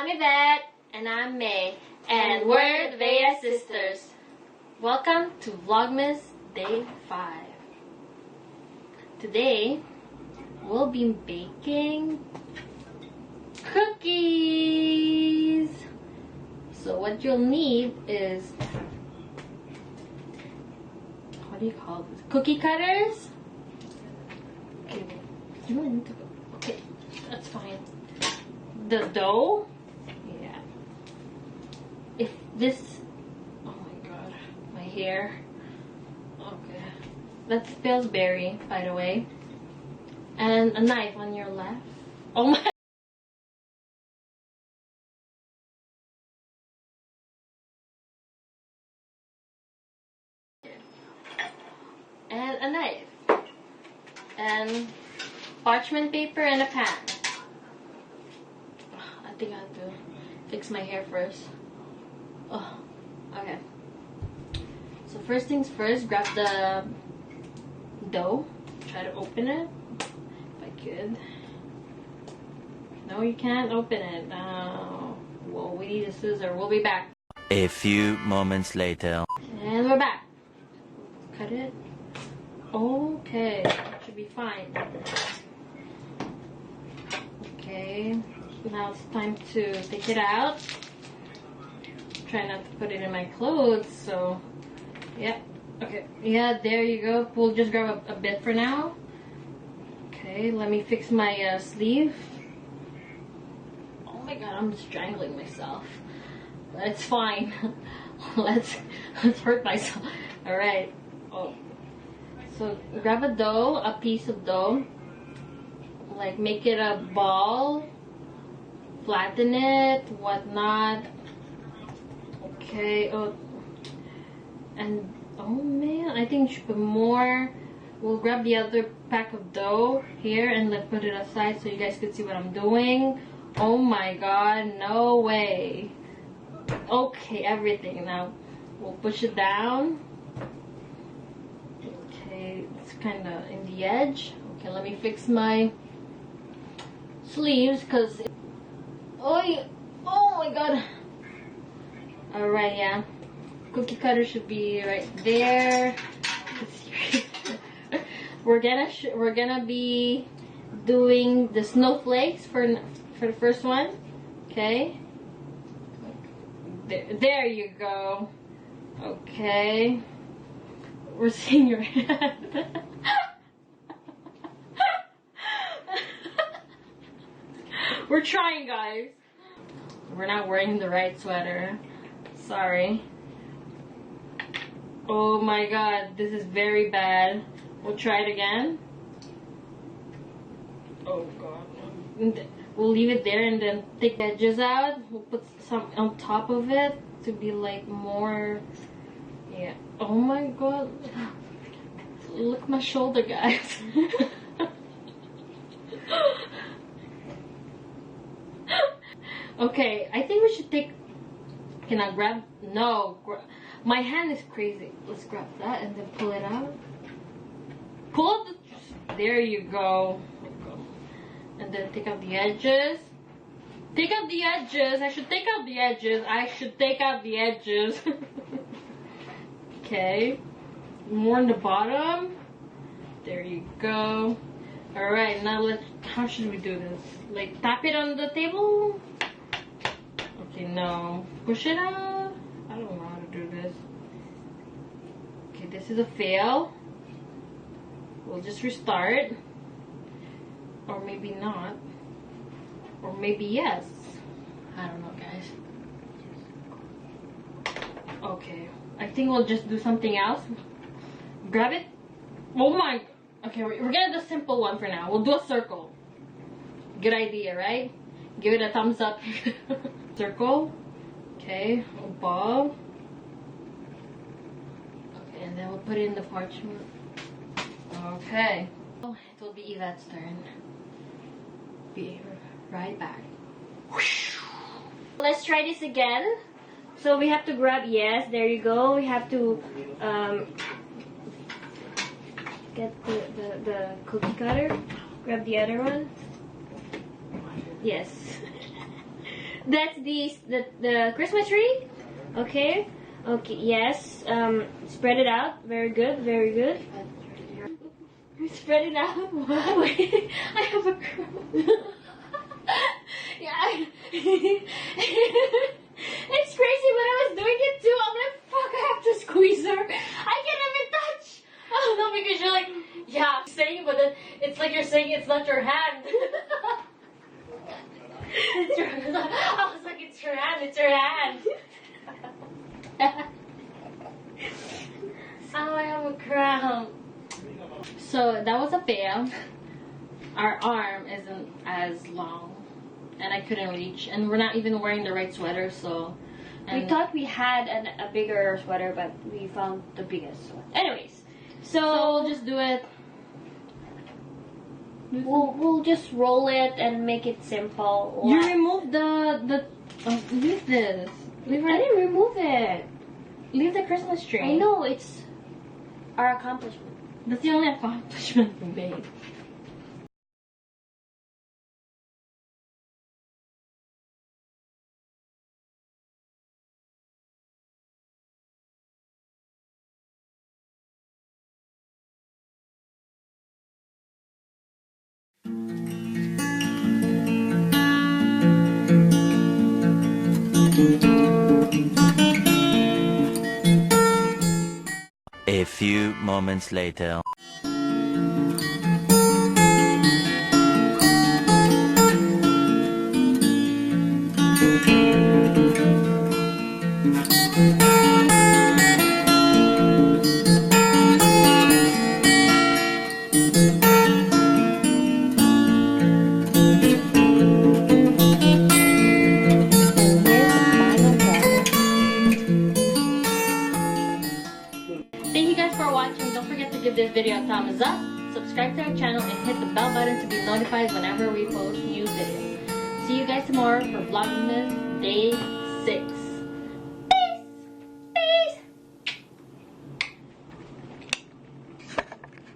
I'm Yvette. And I'm May. And we're the BYEEEEEE sisters. Welcome to Vlogmas Day 5. Today, we'll be baking cookies. So what you'll need is, what do you call this? Cookie cutters? Okay, you don't need to go. Okay, that's fine. The dough. Yeah. If this, oh my god, my hair. Okay. That's Pillsbury, by the way. And a knife on your left. Oh my. And a knife. And parchment paper and a pan. I think I have to fix my hair first. Oh, okay. So first things first, grab the dough. Try to open it. If I could. No, you can't open it. No. Well, we need a scissor. We'll be back. A few moments later. And we're back. Cut it. Okay, that should be fine. Okay, now it's time to take it out. Try not to put it in my clothes, so yeah. Okay, yeah, there you go. We'll just grab a bit for now. Okay, let me fix my sleeve. Oh my god, I'm strangling myself. But it's fine. let's hurt myself. All right. Oh. So grab a dough, a piece of dough, like make it a ball, flatten it, whatnot. Okay, oh, and oh man, I think you should put more. We'll grab the other pack of dough here and let's put it aside so you guys can see what I'm doing. Oh my god, no way. Okay, everything. Now we'll push it down. It's kind of in the edge. Okay, let me fix my sleeves because oh my god. All right, yeah, cookie cutter should be right there. we're gonna be doing the snowflakes for the first one. Okay, there you go. Okay. We're seeing your hand. We're trying, guys. We're not wearing the right sweater. Sorry. Oh my god, this is very bad. We'll try it again. Oh god. We'll leave it there and then take the edges out. We'll put some on top of it to be like more. Yeah. Oh my god. Look my shoulder, guys. Okay, I think we should take. Can I grab? No. My hand is crazy. Let's grab that and then pull it out. Pull out the. There you go. And then take out the edges. Take out the edges. I should take out the edges. I should take out the edges. Okay, more on the bottom. There you go. All right, now how should we do this? Like tap it on the table? Okay, no. Push it out. I don't know how to do this. Okay, this is a fail. We'll just restart. Or maybe not. Or maybe yes. I don't know, guys. Okay. I think we'll just do something else. Grab it. Oh my. Okay, we're gonna do a simple one for now. We'll do a circle. Good idea, right? Give it a thumbs up. Circle. Okay, a ball. Okay, and then we'll put it in the parchment. Okay. Oh, it will be Yvette's turn. Be right back. Let's try this again. So we have to grab, yes, there you go. We have to get the cookie cutter. Grab the other one. Yes. That's the Christmas tree. Okay. Okay. Yes. Spread it out. Very good. Very good. Spread it out. Wait, I have a crown. Yeah. It's crazy when I was doing it too. I'm like, fuck, I have to squeeze her. I can't even touch. Oh, no, because you're like, yeah, saying, but then it's like you're saying it's not your hand. It's your, I was like, it's your hand, it's your hand. Oh, I have a crown. So that was a fail. Our arm isn't as long, and I couldn't reach, and we're not even wearing the right sweater, so. We thought we had a bigger sweater, but we found the biggest one. Anyways, so we'll just do it. We'll just roll it and make it simple. You removed the leave this. I didn't remove it. Leave the Christmas tree. I know, it's our accomplishment. That's the only accomplishment we made. A few moments later. Thank you guys for watching. Don't forget to give this video a thumbs up, subscribe to our channel, and hit the bell button to be notified whenever we post new videos. See you guys tomorrow for Vlogmas Day